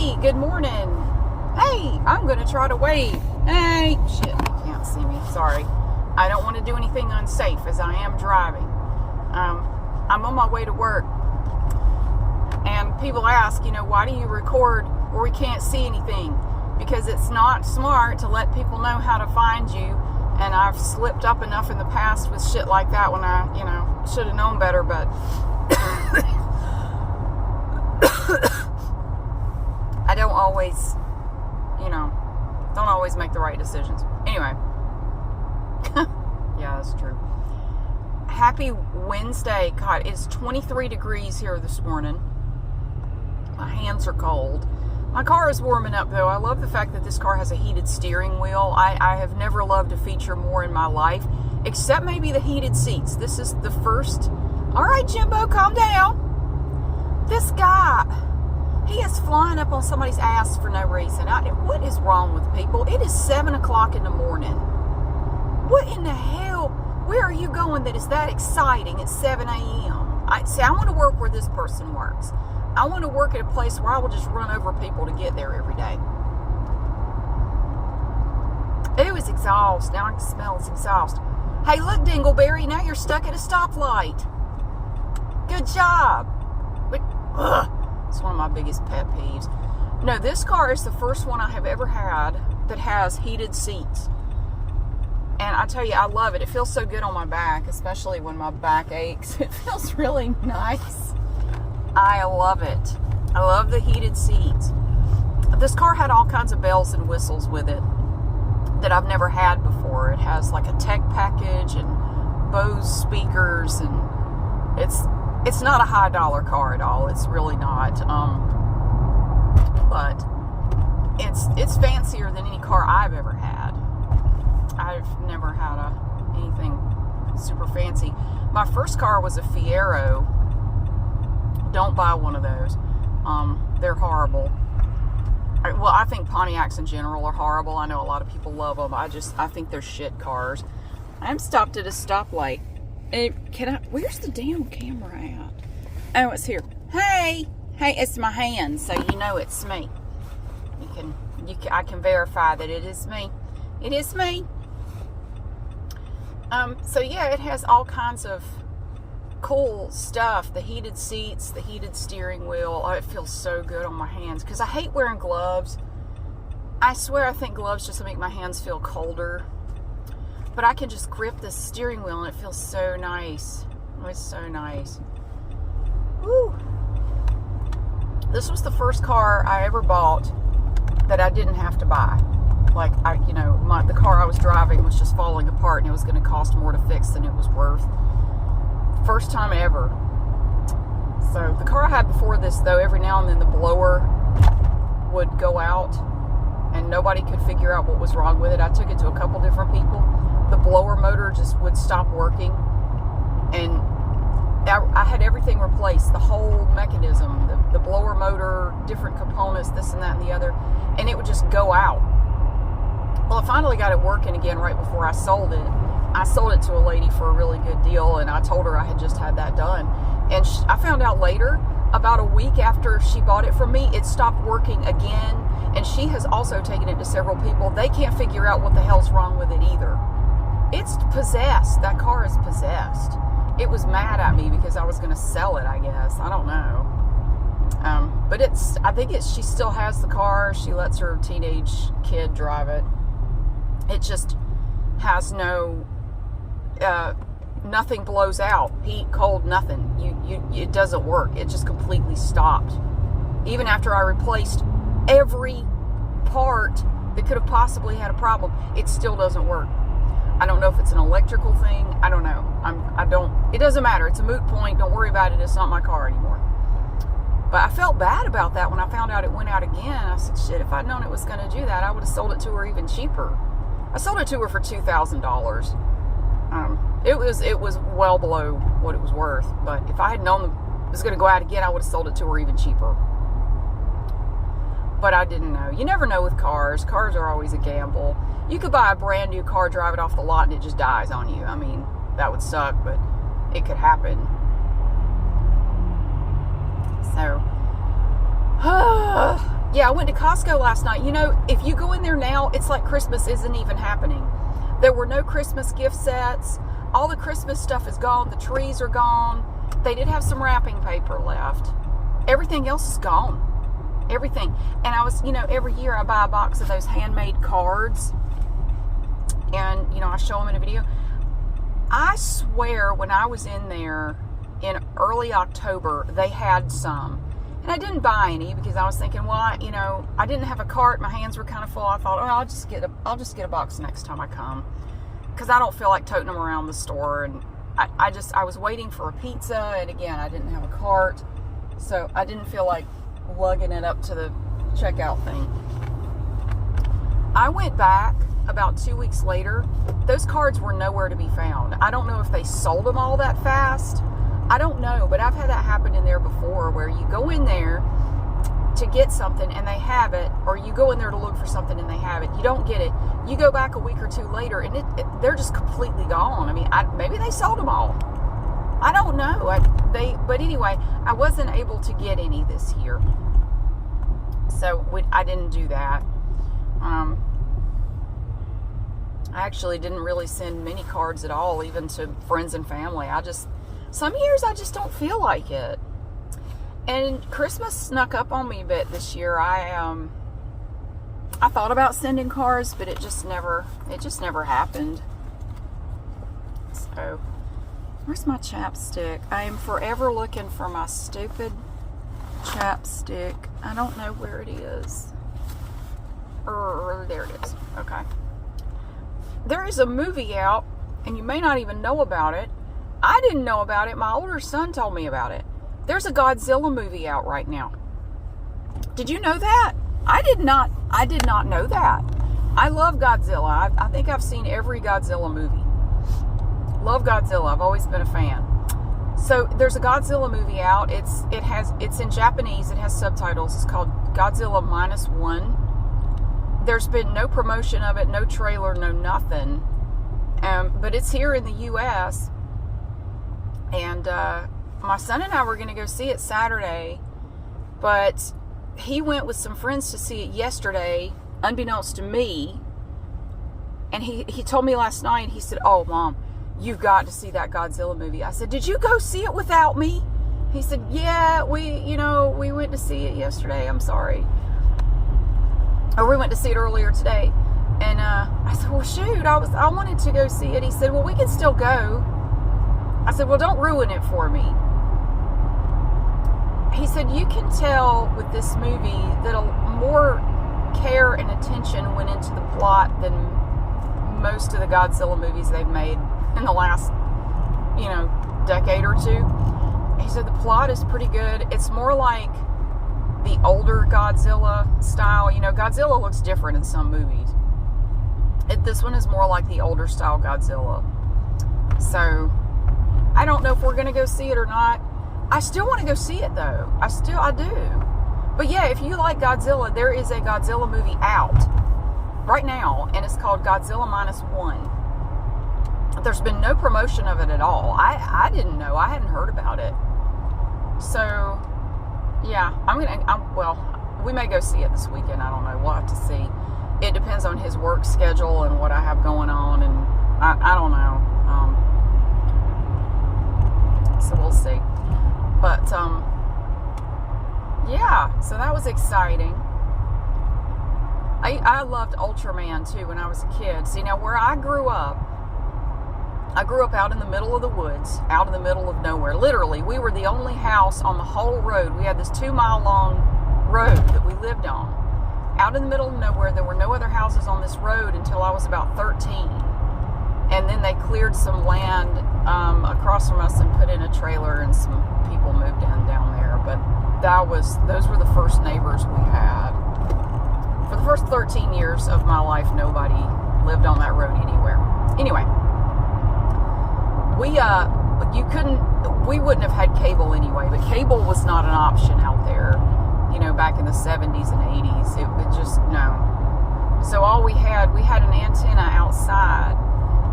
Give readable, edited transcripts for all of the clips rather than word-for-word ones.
Hey, good morning. Hey, I'm going to try to wave. Hey, shit, you can't see me. Sorry. I don't want to do anything unsafe as I am driving. I'm on my way to work. And people ask, why do you record where we can't see anything? Because it's not smart to let people know how to find you. And I've slipped up enough in the past with shit like that when I, should have known better, but I don't always, don't always make the right decisions. Anyway. Yeah, that's true. Happy Wednesday. God, it's 23 degrees here this morning. My hands are cold. My car is warming up, though. I love the fact that this car has a heated steering wheel. I have never loved a feature more in my life, except maybe the heated seats. This is the first. All right, Jimbo, calm down. This guy, he is flying up on somebody's ass for no reason. What is wrong with people? It is 7 o'clock in the morning. What in the hell? Where are you going that is that exciting at 7 a.m.? I want to work where this person works. I want to work at a place where I will just run over people to get there every day. It was exhaust. Now I can smell its exhaust. Hey, look, Dingleberry, now you're stuck at a stoplight. Good job. But, it's one of my biggest pet peeves. No, this car is the first one I have ever had that has heated seats. And I tell you, I love it. It feels so good on my back, especially when my back aches. It feels really nice. I love it. I love the heated seats. This car had all kinds of bells and whistles with it that I've never had before. It has like a tech package and Bose speakers, and it's not a high dollar car at all. It's really not. But it's fancier than any car I've ever had. I've never had anything super fancy. My first car was a Fiero. Don't buy one of those. They're horrible. I think Pontiacs in general are horrible. I know a lot of people love them. I think they're shit cars. I'm stopped at a stoplight. Where's the damn camera at? Oh, it's here. Hey, it's my hand, so you know it's me. I can verify that it is me. It is me. So yeah, it has all kinds of cool stuff. The heated seats, the heated steering wheel. Oh, it feels so good on my hands because I hate wearing gloves. I swear I think gloves just make my hands feel colder. But I can just grip the steering wheel and it feels so nice. Oh, it's so nice. Woo. This was the first car I ever bought that I didn't have to buy. Like, the car I was driving was just falling apart and it was going to cost more to fix than it was worth. First time ever. So the car I had before this, though, every now and then the blower would go out and nobody could figure out what was wrong with it. I took it to a couple different people. The blower motor just would stop working, and I had everything replaced, the whole mechanism, the blower motor, different components, this and that and the other, and it would just go out. Well, I finally got it working again right before I sold it. I sold it to a lady for a really good deal, and I told her I had just had that done. And I found out later, about a week after she bought it from me, it stopped working again, and she has also taken it to several people. They can't figure out what the hell's wrong with it either. It's possessed. That car is possessed. It was mad at me because I was going to sell it, I guess. I don't know. But she still has the car. She lets her teenage kid drive it. It just has nothing blows out. Heat, cold, nothing. It doesn't work. It just completely stopped. Even after I replaced every part that could have possibly had a problem, it still doesn't work. I don't know if it's an electrical thing. I don't know. It doesn't matter. It's a moot point. Don't worry about it. It's not my car anymore. But I felt bad about that when I found out it went out again. I said, shit, if I'd known it was going to do that, I would have sold it to her even cheaper. I sold it to her for $2,000. It was well below what it was worth. But if I had known it was going to go out again, I would have sold it to her even cheaper. But I didn't know. You never know with cars. Cars are always a gamble. You could buy a brand new car, drive it off the lot, and it just dies on you. I mean, that would suck, but it could happen. So, Yeah, I went to Costco last night. You know, if you go in there now, it's like Christmas isn't even happening. There were no Christmas gift sets. All the Christmas stuff is gone. The trees are gone. They did have some wrapping paper left. Everything else is gone. Everything. And I was, you know, every year I buy a box of those handmade cards. And, you know, I show them in a video. I swear when I was in there in early October, they had some. And I didn't buy any because I was thinking, well, you know, I didn't have a cart. My hands were kind of full. I thought, oh, I'll just get a box next time I come, because I don't feel like toting them around the store. And I was waiting for a pizza, and again, I didn't have a cart, so I didn't feel like lugging it up to the checkout thing. I went back about 2 weeks later. Those cards were nowhere to be found. I don't know if they sold them all that fast. I don't know, but I've had that happen in there before, where you go in there to get something and they have it, or you go in there to look for something and they have it. You don't get it. You go back a week or two later and they're just completely gone. I mean, maybe they sold them all. I don't know. But anyway, I wasn't able to get any this year, so I didn't do that. I actually didn't really send many cards at all, even to friends and family. Some years I just don't feel like it. And Christmas snuck up on me a bit this year. I thought about sending cards, but it just never happened. So, where's my chapstick? I am forever looking for my stupid chapstick. I don't know where it is. There it is. Okay. There is a movie out, and you may not even know about it. I didn't know about it. My older son told me about it. There's a Godzilla movie out right now. Did you know that? I did not know that. I love Godzilla. I think I've seen every Godzilla movie. Love Godzilla. I've always been a fan. So there's a Godzilla movie out. It's in Japanese. It has subtitles. It's called Godzilla -1. There's been no promotion of it, no trailer, no nothing. But it's here in the U.S. And my son and I were going to go see it Saturday, but he went with some friends to see it yesterday, unbeknownst to me. And he told me last night, he said, "Oh, Mom, you've got to see that Godzilla movie." I said, "Did you go see it without me?" He said, "Yeah, we went to see it yesterday. I'm sorry." Or we went to see it earlier today. And I said, "Well, shoot, I wanted to go see it." He said, "Well, we can still go." I said, "Well, don't ruin it for me." He said, "You can tell with this movie that more care and attention went into the plot than most of the Godzilla movies they've made in the last, decade or two." He said the plot is pretty good. It's more like the older Godzilla style. Godzilla looks different in some movies. This one is more like the older style Godzilla. So I don't know if we're going to go see it or not. I still want to go see it, though. I do. But yeah, if you like Godzilla, there is a Godzilla movie out right now, and it's called Godzilla -1. There's been no promotion of it at all. I didn't know. I hadn't heard about it. So, yeah, we may go see it this weekend. I don't know. We'll have to see. It depends on his work schedule and what I have going on, and I don't know. So we'll see. But, yeah, so that was exciting. I loved Ultraman, too, when I was a kid. See, now, where I grew up out in the middle of the woods, out in the middle of nowhere. Literally, we were the only house on the whole road. We had this 2-mile-long road that we lived on. Out in the middle of nowhere. There were no other houses on this road until I was about 13. And then they cleared some land across from us and put in a trailer, and some people moved in down there. But those were the first neighbors we had. For the first 13 years of my life, nobody lived on that road anywhere. Anyway, we wouldn't have had cable anyway, but cable was not an option out there, back in the 70s and 80s. It just, no. So all we had an antenna outside,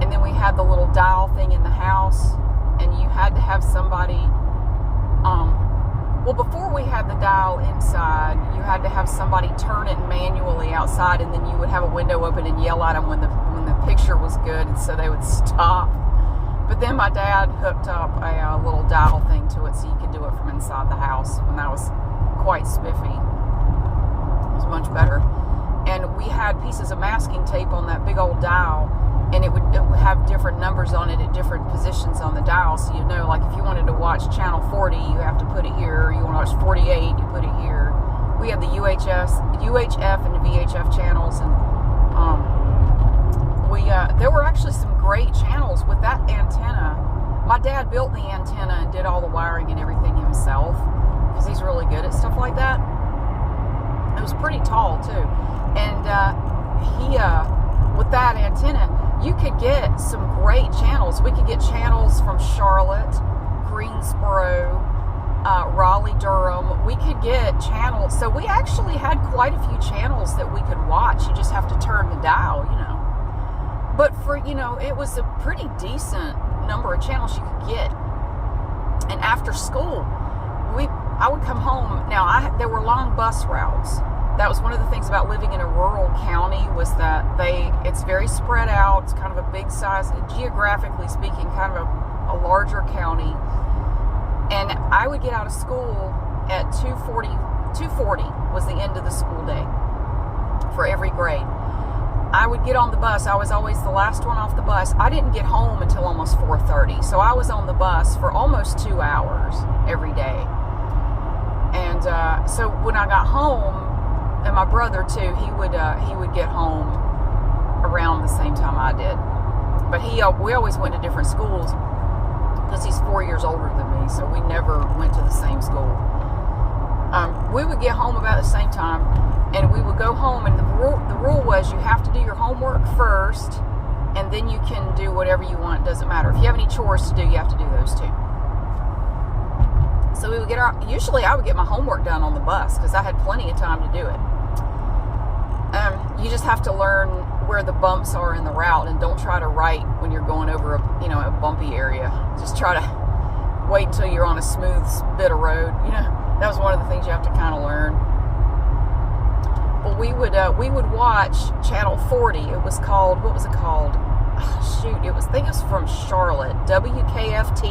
and then we had the little dial thing in the house, and you had to have somebody, before we had the dial inside, you had had to have somebody turn it manually outside, and then you would have a window open and yell at them when the picture was good, and so they would stop. But then my dad hooked up a little dial thing to it so you could do it from inside the house when that was quite spiffy. It was much better. And we had pieces of masking tape on that big old dial, and it would have different numbers on it at different positions on the dial. So you know, like if you wanted to watch channel 40, you have to put it here. You want to watch 48, you put it here. We had the UHF and the VHF channels, and there were actually some great channels with that antenna. My dad built the antenna and did all the wiring and everything himself because he's really good at stuff like that. It was pretty tall too, and with that antenna, you could get some great channels. We could get channels from Charlotte, Greensboro, Raleigh, Durham. We could get channels. So we actually had quite a few channels that we could watch. You just have to turn the dial, you know. But for, you know, it was a pretty decent number of channels you could get. And after school, I would come home. Now, there were long bus routes. That was one of the things about living in a rural county, was that it's very spread out. It's kind of a big size, geographically speaking, kind of a larger county. And I would get out of school at 2:40 was the end of the school day for every grade. I would get on the bus. I was always the last one off the bus. I didn't get home until almost 4:30. So I was on the bus for almost 2 hours every day. And so when I got home, and my brother too, he would get home around the same time I did. But we always went to different schools because he's 4 years older than me, so we never went to the same school. We would get home about the same time, and we would go home, and the rule was you have to do your homework first, and then you can do whatever you want. It doesn't matter. If you have any chores to do, you have to do those too. So we would usually I would get my homework done on the bus because I had plenty of time to do it. You just have to learn where the bumps are in the route, and don't try to write when you're going over a bumpy area. Just try to wait until you're on a smooth bit of road. You know, that was one of the things you have to kind of learn. Well, we would watch channel 40. It was called, what was it called? Oh, shoot, I think it was from Charlotte, WKFT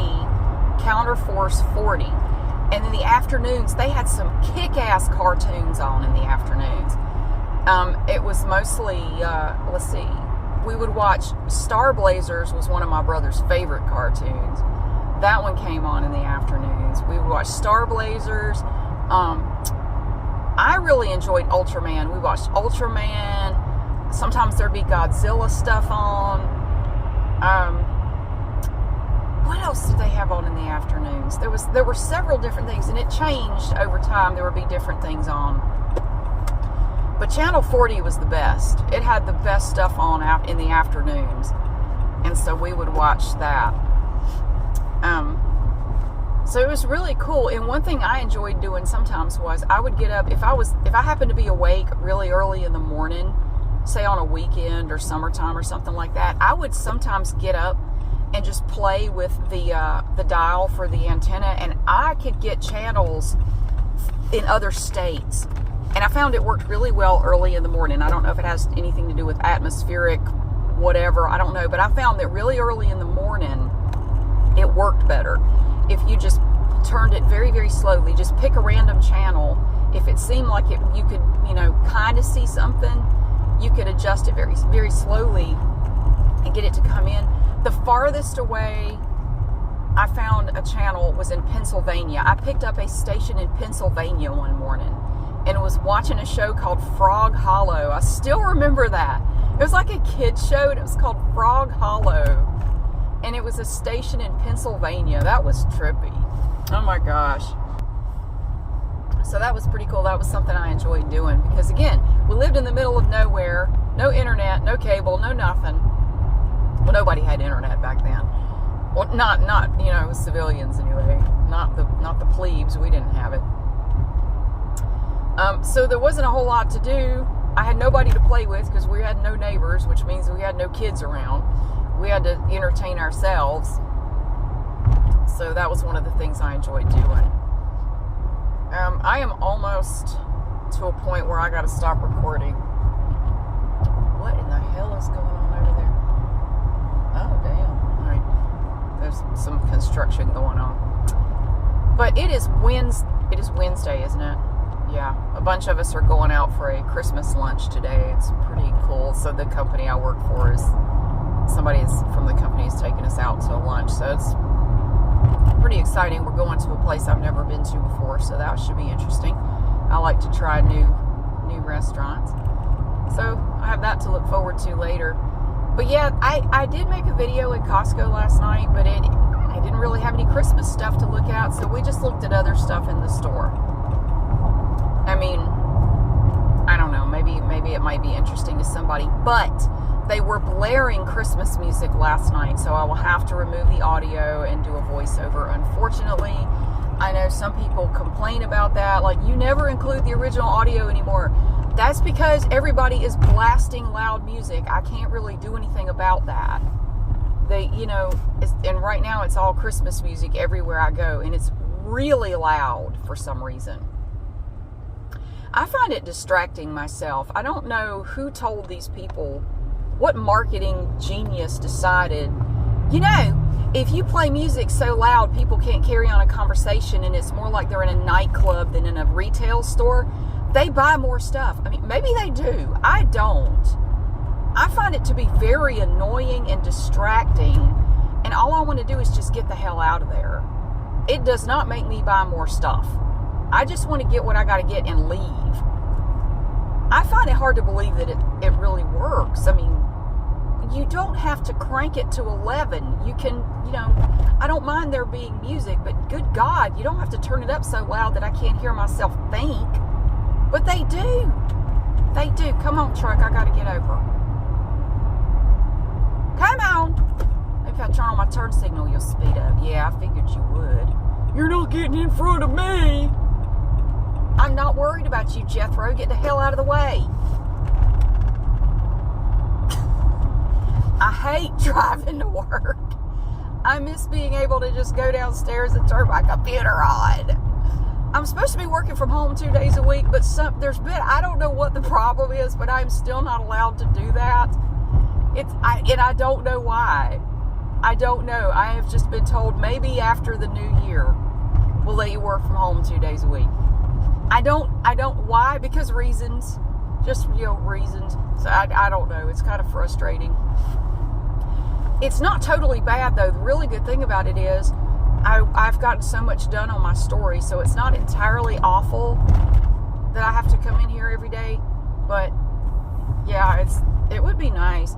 Counterforce 40. And in the afternoons, they had some kick-ass cartoons on in the afternoons. It was mostly, let's see, we would watch Star Blazers, was one of my brother's favorite cartoons. That one came on in the afternoons. We would watch Star Blazers. I really enjoyed Ultraman. We watched Ultraman. Sometimes there'd be Godzilla stuff on. What else did they have on in the afternoons? There were several different things, and it changed over time. There would be different things on. But Channel 40 was the best. It had the best stuff on out in the afternoons. And so we would watch that. So it was really cool. And one thing I enjoyed doing sometimes was I would get up, if I happened to be awake really early in the morning, say on a weekend or summertime or something like that, I would sometimes get up and just play with the dial for the antenna, and I could get channels in other states. And I found it worked really well early in the morning. I don't know if it has anything to do with atmospheric whatever, I don't know, but I found that really early in the morning it worked better. If you just turned it very, very slowly, just pick a random channel. If it seemed like you could, kind of see something, you could adjust it very, very slowly and get it to come in. The farthest away I found a channel was in Pennsylvania. I picked up a station in Pennsylvania one morning and was watching a show called Frog Hollow. I still remember that. It was like a kid's show, and it was called Frog Hollow. And it was a station in Pennsylvania. That was trippy. Oh my gosh. So that was pretty cool. That was something I enjoyed doing because, again, we lived in the middle of nowhere. No internet, no cable, no nothing. Well, nobody had internet back then. Well, not civilians anyway. Not the plebes. We didn't have it. So there wasn't a whole lot to do. I had nobody to play with because we had no neighbors, which means we had no kids around. We had to entertain ourselves. So that was one of the things I enjoyed doing. I am almost to a point where I got to stop recording. What in the hell is going on over there? Oh, damn. All right. There's some construction going on. But it is Wednesday, isn't it? Yeah. A bunch of us are going out for a Christmas lunch today. It's pretty cool. So the company I work for somebody from the company is taking us out to lunch. So it's pretty exciting. We're going to a place I've never been to before, so that should be interesting. I like to try new restaurants. So I have that to look forward to later. But yeah, I did make a video at Costco last night, but I didn't really have any Christmas stuff to look at, so we just looked at other stuff in the store. I mean, I don't know, maybe it might be interesting to somebody, but they were blaring Christmas music last night, so I will have to remove the audio and do a voiceover. Unfortunately, I know some people complain about that, like, you never include the original audio anymore. That's because everybody is blasting loud music. I can't really do anything about that. And right now it's all Christmas music everywhere I go, and it's really loud for some reason. I find it distracting myself. I don't know who told these people, what marketing genius decided, if you play music so loud people can't carry on a conversation and it's more like they're in a nightclub than in a retail store, they buy more stuff. I mean, maybe they do. I don't. I find it to be very annoying and distracting, and all I want to do is just get the hell out of there. It does not make me buy more stuff. I just want to get what I got to get and leave. I find it hard to believe that it really works. I mean, you don't have to crank it to 11. You can, I don't mind there being music, but good God, you don't have to turn it up so loud that I can't hear myself think. But they do. They do. Come on, truck, I got to get over. Come on. Maybe if I turn on my turn signal, you'll speed up. Yeah, I figured you would. You're not getting in front of me. I'm not worried about you, Jethro. Get the hell out of the way. I hate driving to work. I miss being able to just go downstairs and turn my computer on. I'm supposed to be working from home 2 days a week, but I don't know what the problem is, but I'm still not allowed to do that. And I don't know why. I don't know. I have just been told maybe after the new year we'll let you work from home 2 days a week. I don't, why? Because reasons. Just, reasons. So I don't know. It's kind of frustrating. It's not totally bad, though. The really good thing about it is I've gotten so much done on my story, so it's not entirely awful that I have to come in here every day. But, yeah, it would be nice.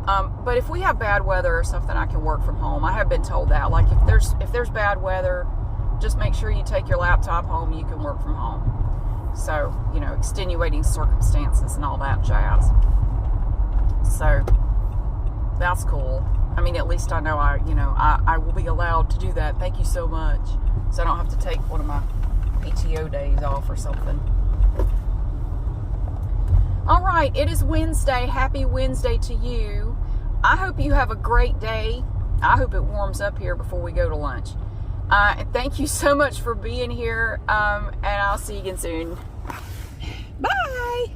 But if we have bad weather or something, I can work from home. I have been told that. Like, if there's bad weather, just make sure you take your laptop home. You can work from home. So, extenuating circumstances and all that jazz. So, that's cool. I mean, at least I know I will be allowed to do that. Thank you so much. So I don't have to take one of my PTO days off or something. All right, it is Wednesday. Happy Wednesday to you. I hope you have a great day. I hope it warms up here before we go to lunch. And thank you so much for being here, and I'll see you again soon. Bye!